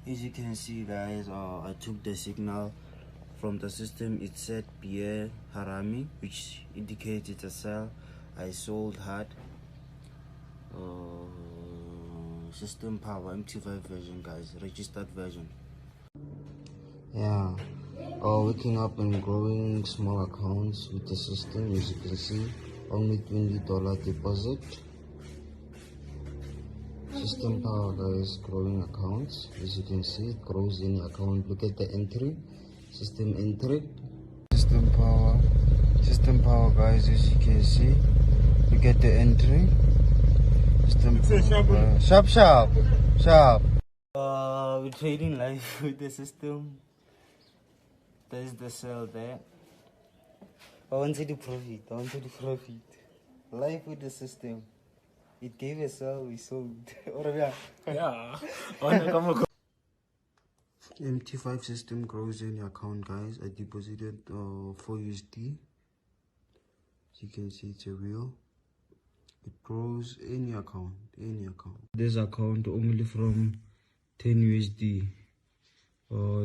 As you can see, guys, I took the signal from the system. It said Pierre Harami, which indicates it's a sell. I sold hard. System power MT5 version, guys, registered version. Yeah, waking up and growing small accounts with the system. As you can see, only $20 deposit. System power, guys, growing accounts. As you can see, it grows any account. Look at the entry, system entry. System power, guys, as you can see. Look at the entry. System power. Sharp. We're trading live with the system. There's the sell there. I wanted the profit. Live with the system. It gave a sell, we sold. Yeah. MT5 system grows in your account, guys. I deposited 4 USD. As you can see, it's a real. It grows any account. This account only from 10 USD.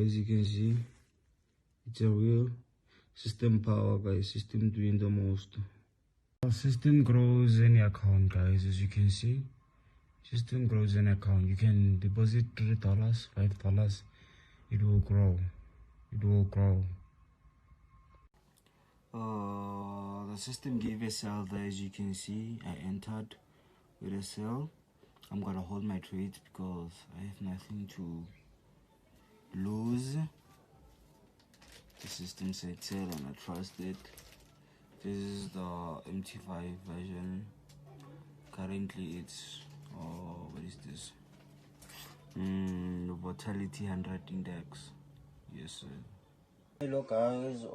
As you can see, it's a real. System power, guys. System doing the most. System grows any account, guys. As you can see, system grows any account. You can deposit $3, $5. It will grow. The system gave a sell there. As you can see, I entered with a sell. I'm gonna hold my trades because I have nothing to lose. The system said sell and I trust it. This is the MT5 version. Currently it's what is this? Volatility 100 index. Yes, sir. Hello guys,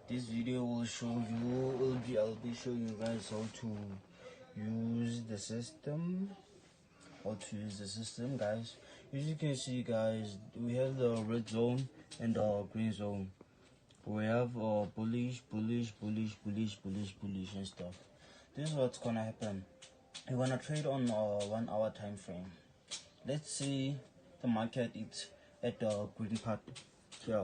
this video will show you, I'll be showing you guys how to use the system. Guys. As you can see, guys, we have the red zone and the green zone. We have bullish and stuff. This is what's gonna happen. You wanna trade on 1 hour time frame. Let's see the market is at the green part here.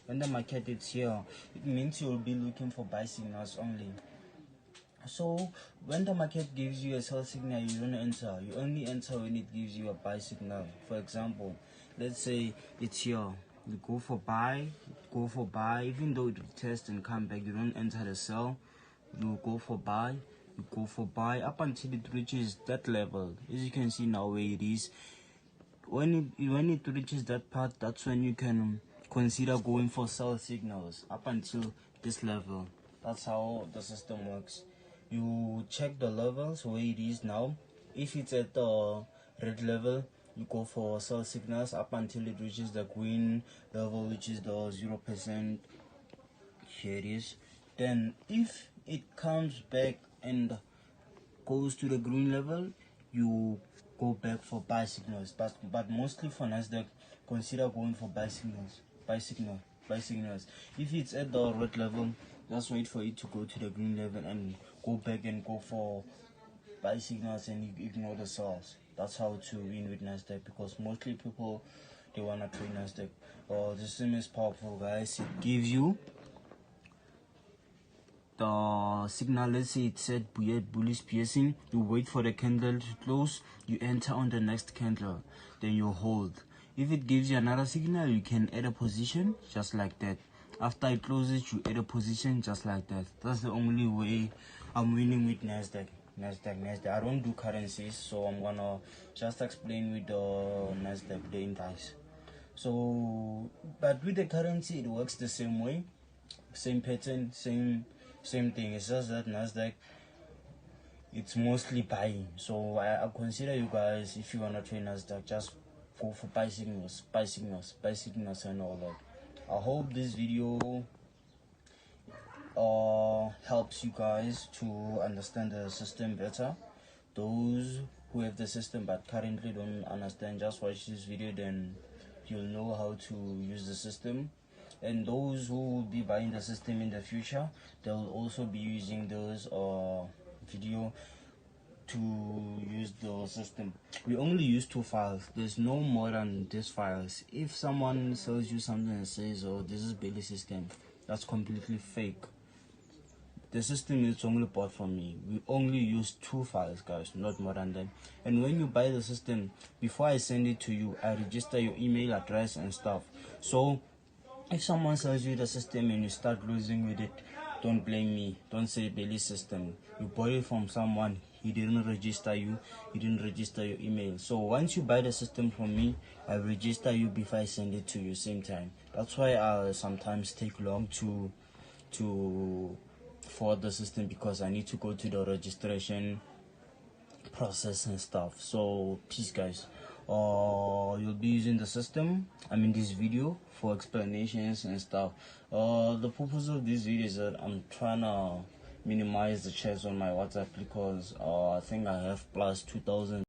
When the market is here, it means you'll be looking for buy signals only. So when the market gives you a sell signal, you don't enter. You only enter when it gives you a buy signal. For example, let's say it's here. You go for buy. Even though it tests and come back, you don't enter the sell. You go for buy up until it reaches that level. As you can see now where it is. When it reaches that part, that's when you can consider going for sell signals up until this level. That's how the system works. You check the levels where it is now. If it's at the red level, you go for sell signals up until it reaches the green level, which is the 0%. Here it is. Then if it comes back and goes to the green level, you go back for buy signals. But mostly for Nasdaq, consider going for buy signals. If it's at the red level, just wait for it to go to the green level and go back and go for buy signals and ignore the sells. That's how to win with Nasdaq, because mostly people, they wanna trade Nasdaq. The system is powerful, guys. It gives you the signal. Let's say it said bullish piercing. You wait for the candle to close, you enter on the next candle, then you hold. If it gives you another signal, you can add a position just like that. After it closes, you add a position just like that. That's the only way I'm winning with Nasdaq. I don't do currencies, so I'm gonna just explain with the Nasdaq, the index. So, but with the currency, it works the same way, same pattern, same thing. It's just that Nasdaq, it's mostly buying. So I consider you guys, if you wanna trade Nasdaq, just go for buy signals and all that. I hope this video helps you guys to understand the system better. Those who have the system but currently don't understand, just watch this video, then you'll know how to use the system. And those who will be buying the system in the future, they'll also be using those video to use the system, we only use 2 files. There's no more than these files. If someone sells you something and says, oh, this is Belly system, that's completely fake. The system is only bought from me. We only use 2 files, guys, not more than that. And when you buy the system, before I send it to you, I register your email address and stuff. So if someone sells you the system and you start losing with it, don't blame me. Don't say Belly system. You bought it from someone. He didn't register you. He didn't register your email. So once you buy the system from me, I register you before I send it to you same time. That's why I sometimes take long to for the system, because I need to go to the registration process and stuff. So peace, guys. You'll be using the system, this video, for explanations and stuff. The purpose of this video is that I'm trying to minimize the chats on my WhatsApp, because I think I have plus 2,000